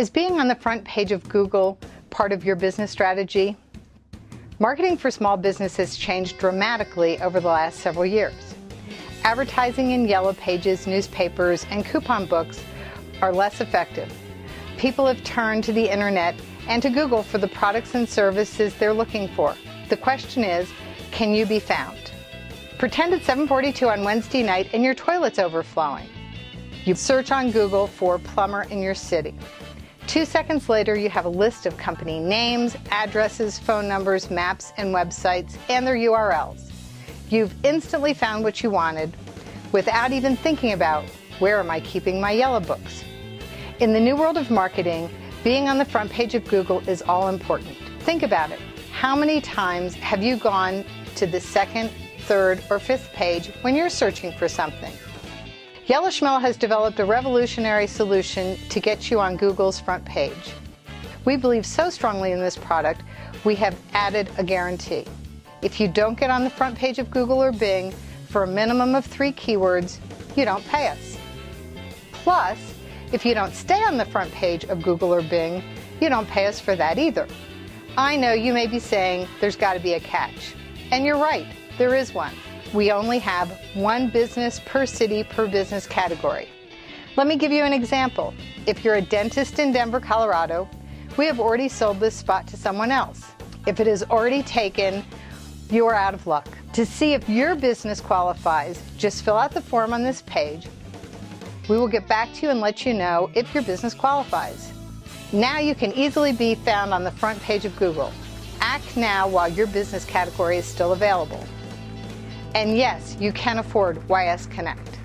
Is being on the front page of Google part of your business strategy? Marketing for small business has changed dramatically over the last several years. Advertising in yellow pages, newspapers, and coupon books are less effective. People have turned to the internet and to Google for the products and services they're looking for. The question is, can you be found? Pretend it's 7:42 on Wednesday night and your toilet's overflowing. You search on Google for plumber in your city. 2 seconds later, you have a list of company names, addresses, phone numbers, maps, and websites, and their URLs. You've instantly found what you wanted without even thinking about, where am I keeping my yellow books? In the new world of marketing, being on the front page of Google is all important. Think about it. How many times have you gone to the second, third, or fifth page when you're searching for something? Yellow Schmel has developed a revolutionary solution to get you on Google's front page. We believe so strongly in this product, we have added a guarantee. If you don't get on the front page of Google or Bing for a minimum of 3 keywords, you don't pay us. Plus, if you don't stay on the front page of Google or Bing, you don't pay us for that either. I know you may be saying there's got to be a catch. And you're right, there is one. We only have one business per city per business category. Let me give you an example. If you're a dentist in Denver, Colorado, we have already sold this spot to someone else. If it is already taken, you are out of luck. To see if your business qualifies, just fill out the form on this page. We will get back to you and let you know if your business qualifies. Now you can easily be found on the front page of Google. Act now while your business category is still available. And yes, you can afford YS Connect.